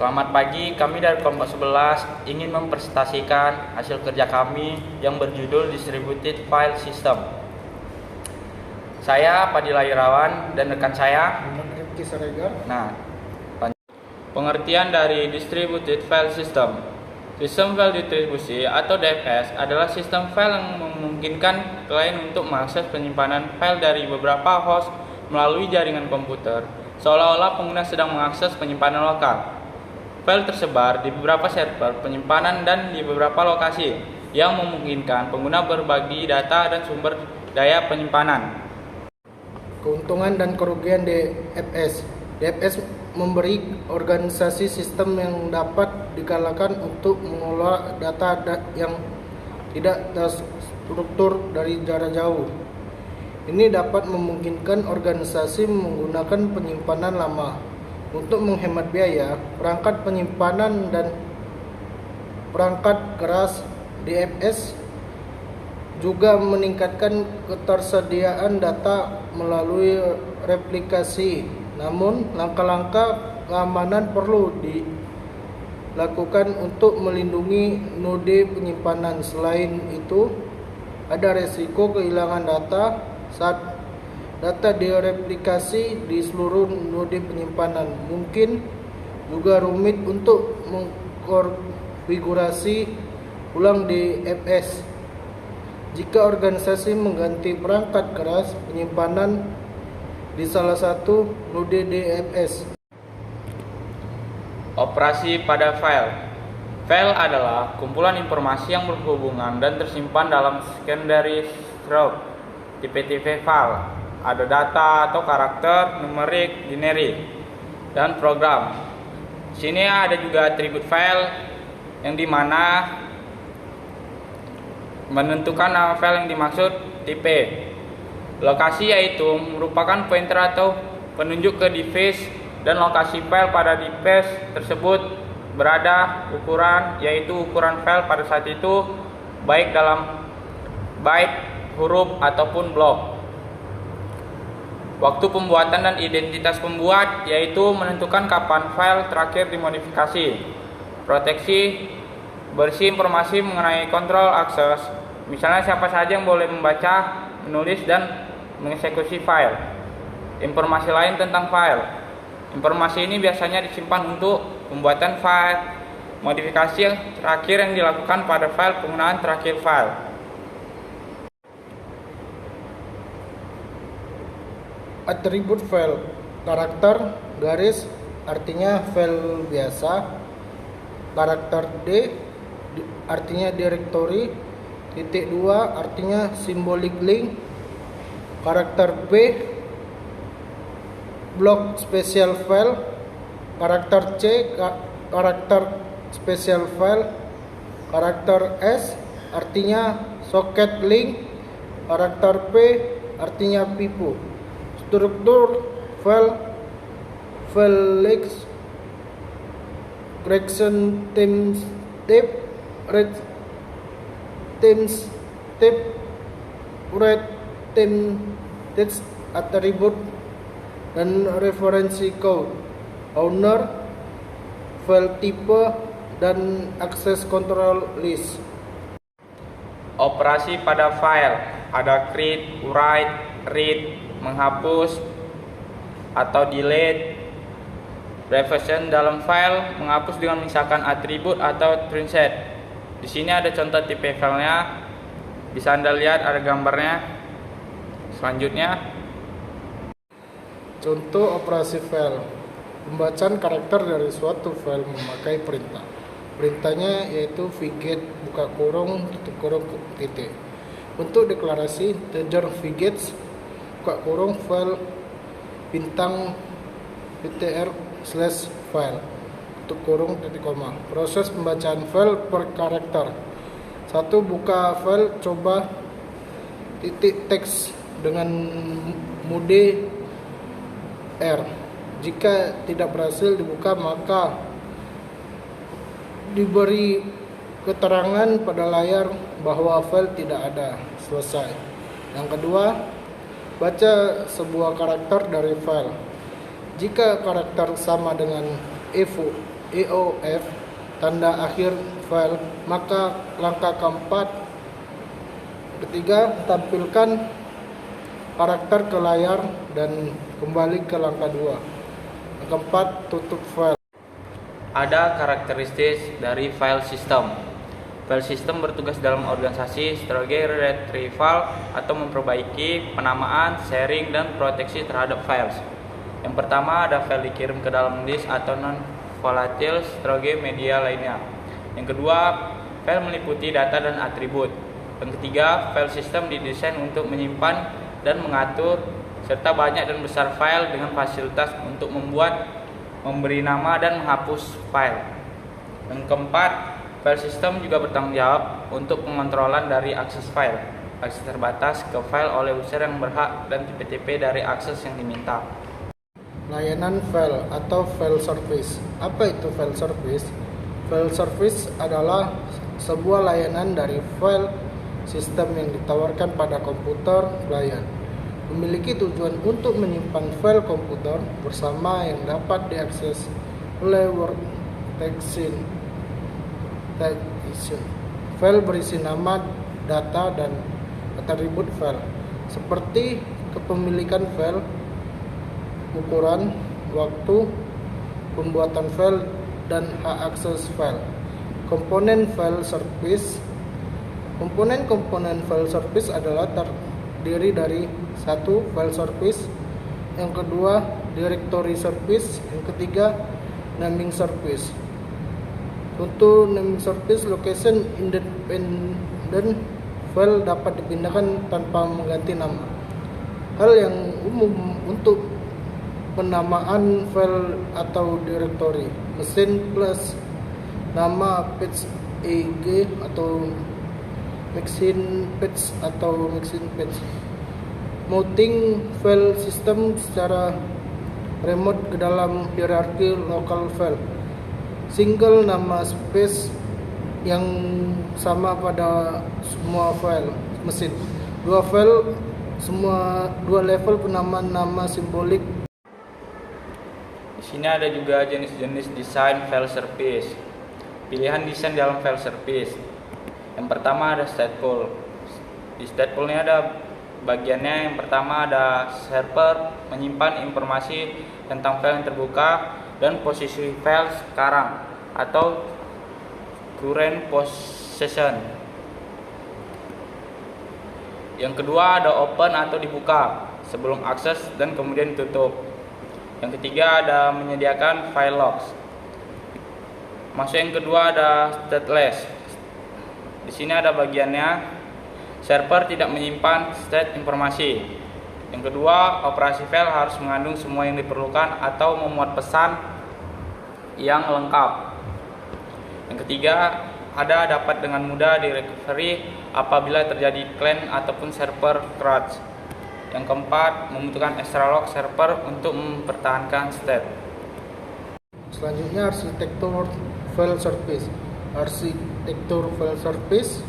Selamat pagi, kami dari kelompok 11 ingin mempresentasikan hasil kerja kami yang berjudul Distributed File System. Saya Padilla Irawan dan rekan saya Rifki Saregar. Pengertian dari Distributed File System. Sistem file distribusi atau DFS adalah sistem file yang memungkinkan klien untuk mengakses penyimpanan file dari beberapa host melalui jaringan komputer, seolah-olah pengguna sedang mengakses penyimpanan lokal. File tersebar di beberapa server penyimpanan dan di beberapa lokasi yang memungkinkan pengguna berbagi data dan sumber daya penyimpanan. Keuntungan dan kerugian DFS. DFS memberi organisasi sistem yang dapat digalakan untuk mengelola data yang tidak terstruktur dari jarak jauh. Ini dapat memungkinkan organisasi menggunakan penyimpanan lama. Untuk menghemat biaya, perangkat penyimpanan dan perangkat keras DFS juga meningkatkan ketersediaan data melalui replikasi. Namun, langkah-langkah keamanan perlu dilakukan untuk melindungi node penyimpanan. Selain itu, ada resiko kehilangan data saat data direplikasi di seluruh node penyimpanan. Mungkin juga rumit untuk mengkonfigurasi ulang DFS jika organisasi mengganti perangkat keras penyimpanan di salah satu node DFS. Operasi pada file. File adalah kumpulan informasi yang berhubungan dan tersimpan dalam secondary structure tipe-tipe file. Ada data atau karakter, numerik, generik, dan program. Di sini ada juga atribut file yang dimana menentukan nama file yang dimaksud, tipe. Lokasi yaitu merupakan pointer atau penunjuk ke device dan lokasi file pada device tersebut berada. Ukuran yaitu ukuran file pada saat itu baik dalam byte, huruf ataupun blok. Waktu pembuatan dan identitas pembuat yaitu menentukan kapan file terakhir dimodifikasi. Proteksi berisi informasi mengenai kontrol akses, misalnya siapa saja yang boleh membaca, menulis, dan mengeksekusi file. Informasi lain tentang file. Informasi ini biasanya disimpan untuk pembuatan file. Modifikasi terakhir yang dilakukan pada file penggunaan terakhir file. Atribut file. Karakter garis artinya file biasa. Karakter D artinya directory. Titik 2 artinya symbolic link. Karakter B block special file. Karakter C karakter special file. Karakter S artinya socket link. Karakter P artinya pipo. Struktur file list, correction teams tip, read teams tip, read team text attribute, dan referensi code, owner, file type, dan access control list. Operasi pada file ada create, write, read, menghapus atau delete. Reversion dalam file menghapus dengan misalkan atribut atau trinset. Di sini ada contoh tipe filenya, bisa Anda lihat ada gambarnya. Selanjutnya, contoh operasi file. Pembacaan karakter dari suatu file memakai perintah. Perintahnya yaitu vget buka kurung tutup kurung titik. Untuk deklarasi integer vget buka kurung file bintang ptr/file tutup kurung titik koma. Proses pembacaan file per karakter. 1. Buka file coba titik teks dengan mode R. Jika tidak berhasil dibuka, maka diberi keterangan pada layar bahwa file tidak ada. Selesai. Yang kedua, baca sebuah karakter dari file. Jika karakter sama dengan echo EOF, tanda akhir file. Maka langkah keempat, ketiga, tampilkan karakter ke layar dan kembali ke langkah 2. Langkah 4, tutup file. Ada karakteristik dari file system. File system bertugas dalam organisasi, strategi retrieval atau memperbaiki penamaan, sharing, dan proteksi terhadap files. Yang pertama ada file dikirim ke dalam disk atau non-volatile strategi media lainnya. Yang kedua, file meliputi data dan atribut. Yang ketiga, file system didesain untuk menyimpan dan mengatur serta banyak dan besar file dengan fasilitas untuk membuat, memberi nama, dan menghapus file. Yang keempat, file system juga bertanggung jawab untuk pengontrolan dari akses file, akses terbatas ke file oleh user yang berhak, dan tipe-tipe dari akses yang diminta. Layanan file atau file service. Apa itu file service? File service adalah sebuah layanan dari file sistem yang ditawarkan pada komputer klien. Memiliki tujuan untuk menyimpan file komputer bersama yang dapat diakses oleh workstation. File berisi nama, data, dan atribut file, seperti kepemilikan file, ukuran, waktu, pembuatan file, dan hak akses file. Komponen file service. Komponen file service adalah terdiri dari 1. File service, yang kedua directory service, yang ketiga naming service. Untuk naming service, location independent file dapat dipindahkan tanpa mengganti nama. Hal yang umum untuk penamaan file atau directory: mesin plus nama page EG atau machine page atau machine page. Mounting file system secara remote ke dalam hierarki local file. Single nama space yang sama pada semua file mesin. Dua level penamaan nama simbolik. Di sini ada juga jenis-jenis desain file service. Pilihan desain dalam file service. Yang pertama ada stateful. Di stateful ini ada bagiannya. Yang pertama ada server, menyimpan informasi tentang file yang terbuka dan posisi file sekarang atau current position. Yang kedua ada open atau dibuka sebelum akses dan kemudian tutup. Yang ketiga ada menyediakan file logs. Masuk yang kedua ada stateless. Di sini ada bagiannya. Server tidak menyimpan state informasi. Yang kedua, operasi file harus mengandung semua yang diperlukan atau memuat pesan yang lengkap. Yang ketiga, ada dapat dengan mudah directory apabila terjadi clone ataupun server crash. Yang keempat, membutuhkan extra log server untuk mempertahankan state. Selanjutnya arsitektur file service. Arsitektur file service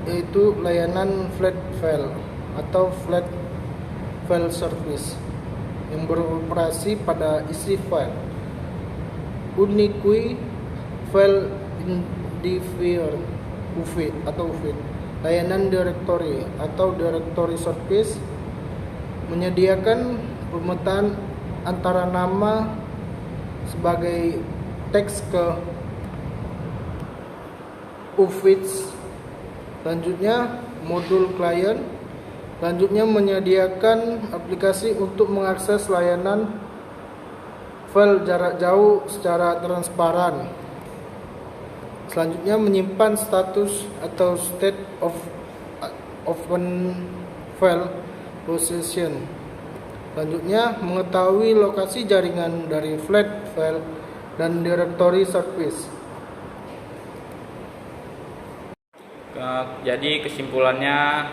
yaitu layanan flat file atau flat file service yang beroperasi pada isi file. Unique file identifier UV atau UV. Layanan directory atau directory service menyediakan pemetaan antara nama sebagai teks ke UVID. Selanjutnya modul klien. Selanjutnya menyediakan aplikasi untuk mengakses layanan file jarak jauh secara transparan. Selanjutnya menyimpan status atau state of open file possession. Selanjutnya mengetahui lokasi jaringan dari flat file dan directory service. Jadi kesimpulannya,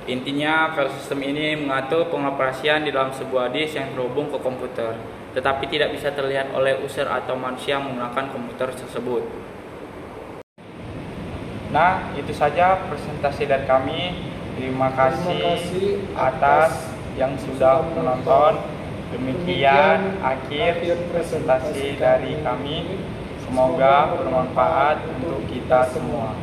intinya file system ini mengatur pengoperasian di dalam sebuah disk yang terhubung ke komputer, tetapi tidak bisa terlihat oleh user atau manusia menggunakan komputer tersebut. Nah, itu saja presentasi dari kami. Terima kasih atas yang sudah menonton. Demikian akhir presentasi dari kami. Semoga bermanfaat untuk kita semua.